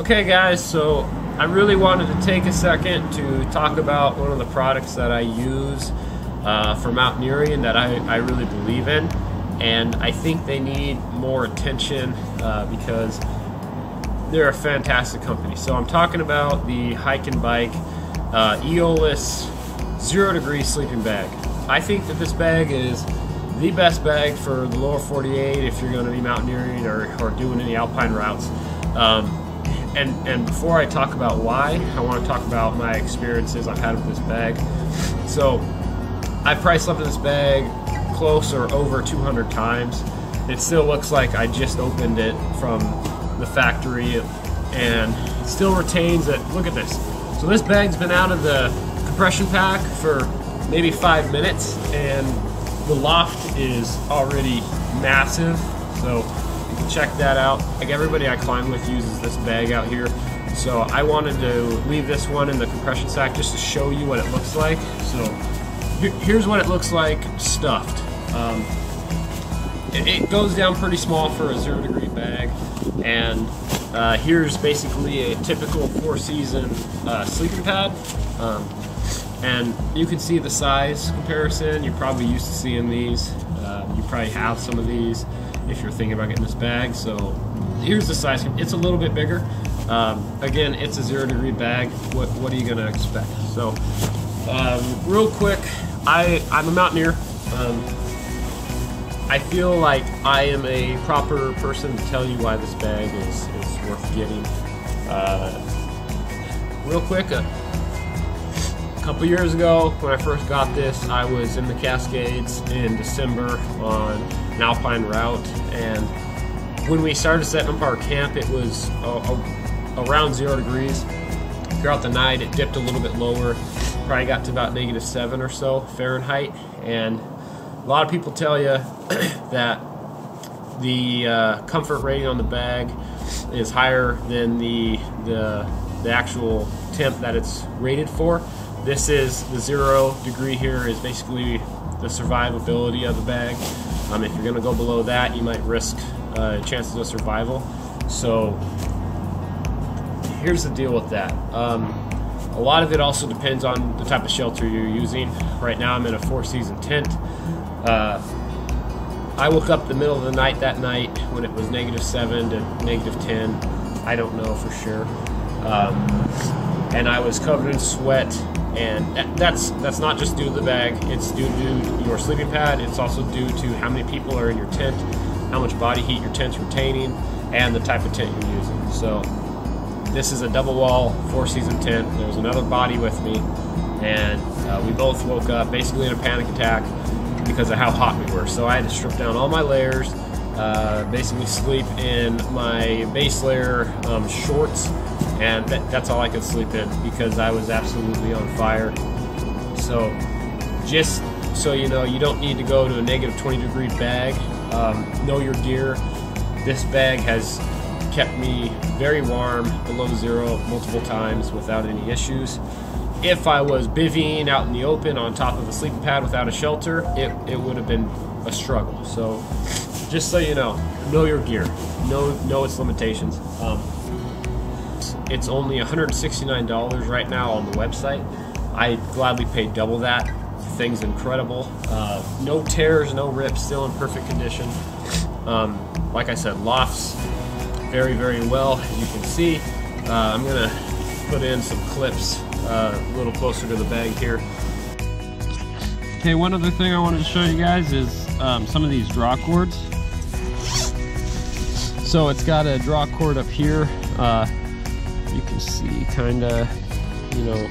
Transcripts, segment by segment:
Okay guys, so I really wanted to take a second to talk about one of the products that I use for mountaineering that I really believe in, and I think they need more attention because they're a fantastic company. So I'm talking about the Hike and Bike Aeolus 0 Degree sleeping bag. I think that this bag is the best bag for the lower 48 if you're going to be mountaineering or doing any alpine routes. And before I talk about why, I want to talk about my experiences I've had with this bag. So I price slept in this bag close or over 200 times. It still looks like I just opened it from the factory, and it still retains it. Look at this. So this bag's been out of the compression pack for maybe 5 minutes, and the loft is already massive. So you can check that out. Like everybody I climb with uses this bag out here. So I wanted to leave this one in the compression sack just to show you what it looks like. So here's what it looks like stuffed. It goes down pretty small for a 0 degree bag, and here's basically a typical 4-season sleeping pad. And you can see the size comparison. You're probably used to seeing these. You probably have some of these if you're thinking about getting this bag. So here's the size. It's a little bit bigger. Again, it's a 0 degree bag. What are you gonna expect? So real quick, I'm a mountaineer. I feel like I am a proper person to tell you why this bag is worth getting. Real quick, a couple years ago when I first got this, I was in the Cascades in December on an alpine route, and when we started setting up our camp, it was around 0 degrees. Throughout the night it dipped a little bit lower, probably got to about -7 or so Fahrenheit, and a lot of people tell you that the comfort rating on the bag is higher than the actual temp that it's rated for. This is the 0 degree here is basically the survivability of the bag. If you're going to go below that, you might risk chances of survival. So here's the deal with that. A lot of it also depends on the type of shelter you're using. Right now I'm in a 4-season tent. I woke up the middle of the night that night when it was -7 to -10. I don't know for sure. And I was covered in sweat, and that's not just due to the bag. It's due to your sleeping pad. It's also due to how many people are in your tent, how much body heat your tent's retaining, and the type of tent you're using. So this is a double wall 4-season tent. There was another body with me, and we both woke up basically in a panic attack because of how hot we were. So I had to strip down all my layers, basically sleep in my base layer shorts, and that's all I could sleep in because I was absolutely on fire. So just so you know, you don't need to go to a -20 degree bag. Know your gear. This bag has kept me very warm below 0 multiple times without any issues. If I was bivvying out in the open on top of a sleeping pad without a shelter, it would have been a struggle. So just so you know your gear, know its limitations. It's only $169 right now on the website. I'd gladly pay double that. The thing's incredible. No tears, no rips, still in perfect condition. Like I said, lofts very, very well, as you can see. I'm gonna put in some clips a little closer to the bag here. Okay, one other thing I wanted to show you guys is some of these draw cords. So it's got a draw cord up here. You can see kinda, you know,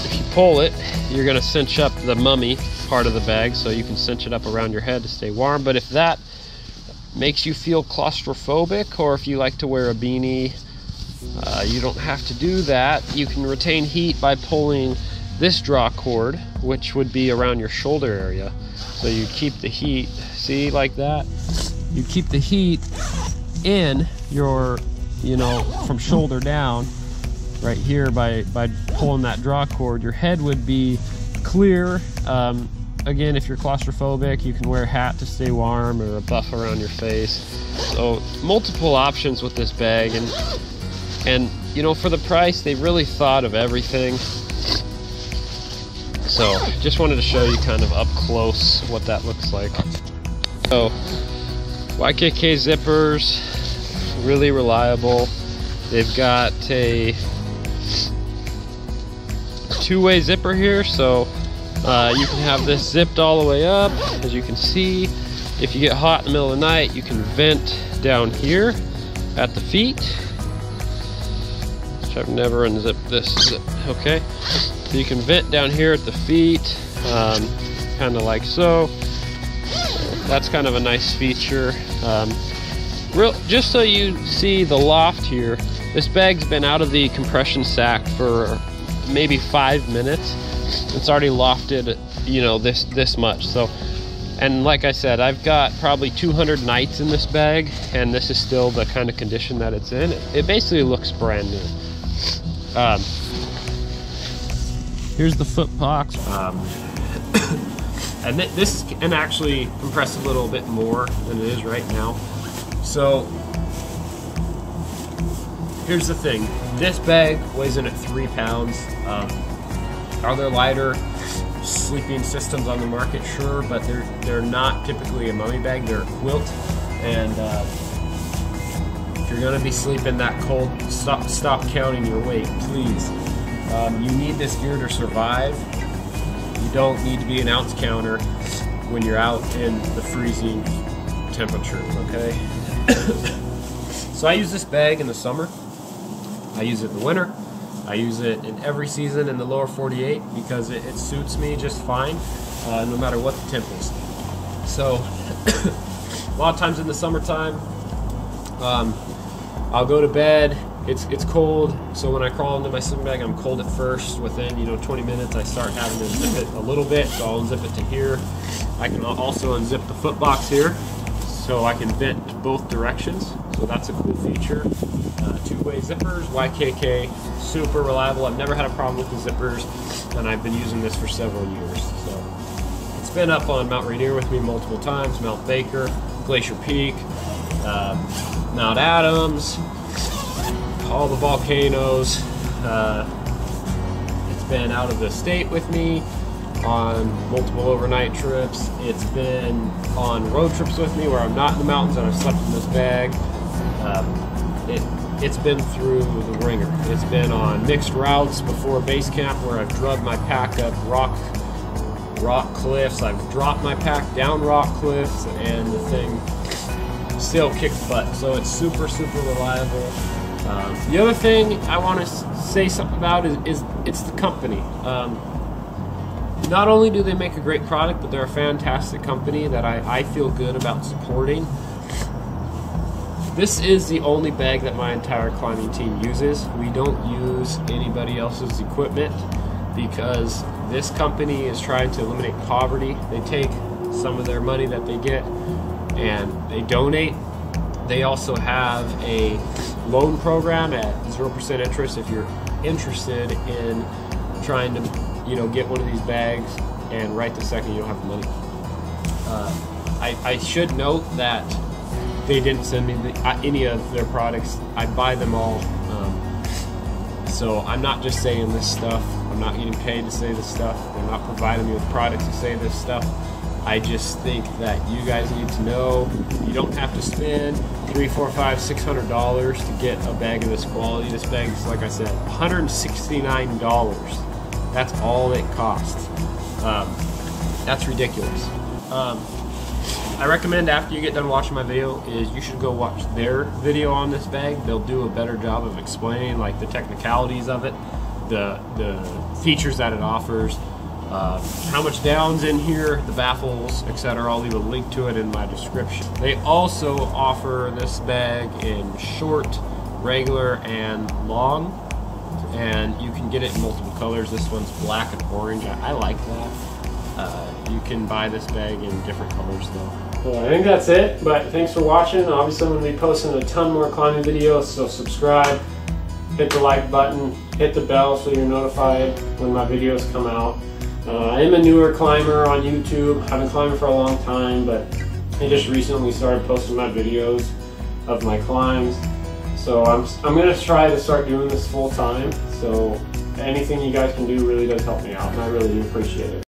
if you pull it, you're gonna cinch up the mummy part of the bag, so you can cinch it up around your head to stay warm. But if that makes you feel claustrophobic, or if you like to wear a beanie, you don't have to do that. You can retain heat by pulling this draw cord, which would be around your shoulder area. So you keep the heat, see, like that. You keep the heat in your, you know, from shoulder down right here by pulling that draw cord. Your head would be clear, again, if you're claustrophobic, you can wear a hat to stay warm or a buff around your face. So multiple options with this bag, and you know, for the price, they really thought of everything. So just wanted to show you kind of up close what that looks like. So YKK zippers, really reliable. They've got a two-way zipper here, so you can have this zipped all the way up. As you can see, if you get hot in the middle of the night, you can vent down here at the feet, which I've never unzipped this zip. Okay, so you can vent down here at the feet, kind of like so. That's kind of a nice feature. Just so you see the loft here, this bag's been out of the compression sack for maybe 5 minutes. It's already lofted, you know, this much. So, and like I said, I've got probably 200 nights in this bag, and this is still the kind of condition that it's in. It basically looks brand new. Here's the foot box. And this can actually compress a little bit more than it is right now. So here's the thing, this bag weighs in at 3 pounds. Are there lighter sleeping systems on the market? Sure, but they're not typically a mummy bag, they're a quilt. And if you're gonna be sleeping that cold, stop counting your weight, please. You need this gear to survive. You don't need to be an ounce counter when you're out in the freezing temperatures, okay? So I use this bag in the summer. I use it in the winter. I use it in every season in the lower 48 because it suits me just fine, no matter what the temp is. So a lot of times in the summertime, I'll go to bed. It's cold, so when I crawl into my sleeping bag, I'm cold at first. Within 20 minutes, I start having to unzip it a little bit, so I'll unzip it to here. I can also unzip the foot box here, so I can vent both directions. So that's a cool feature. Two-way zippers, YKK, super reliable. I've never had a problem with the zippers, and I've been using this for several years. So it's been up on Mount Rainier with me multiple times, Mount Baker, Glacier Peak, Mount Adams, all the volcanoes. It's been out of the state with me on multiple overnight trips. It's been on road trips with me where I'm not in the mountains and I've slept in this bag. It's been through the ringer. It's been on mixed routes before base camp where I've drugged my pack up rock cliffs. I've dropped my pack down rock cliffs, and the thing still kicks butt. So it's super, super reliable. The other thing I want to say something about is it's the company. Not only do they make a great product, but they're a fantastic company that I feel good about supporting. This is the only bag that my entire climbing team uses. We don't use anybody else's equipment because this company is trying to eliminate poverty. They take some of their money that they get and they donate. They also have a loan program at 0% interest if you're interested in trying to, get one of these bags, and right the second you don't have the money. I should note that they didn't send me any of their products. I buy them all. So I'm not just saying this stuff. I'm not getting paid to say this stuff. They're not providing me with products to say this stuff. I just think that you guys need to know you don't have to spend $300, $400, $500, $600 to get a bag of this quality. This bag is, like I said, $169. That's all it costs. That's ridiculous. I recommend after you get done watching my video is you should go watch their video on this bag. They'll do a better job of explaining like the technicalities of it, the features that it offers, how much down's in here, the baffles, etc. I'll leave a link to it in my description. They also offer this bag in short, regular, and long, and you can get it in multiple colors. This one's black and orange. I like that. You can buy this bag in different colors though. Well, I think that's it, but thanks for watching. Obviously I'm going to be posting a ton more climbing videos, so subscribe, hit the like button, hit the bell so you're notified when my videos come out. I am a newer climber on YouTube. I've been climbing for a long time, but I just recently started posting my videos of my climbs. So I'm going to try to start doing this full time. So anything you guys can do really does help me out, and I really do appreciate it.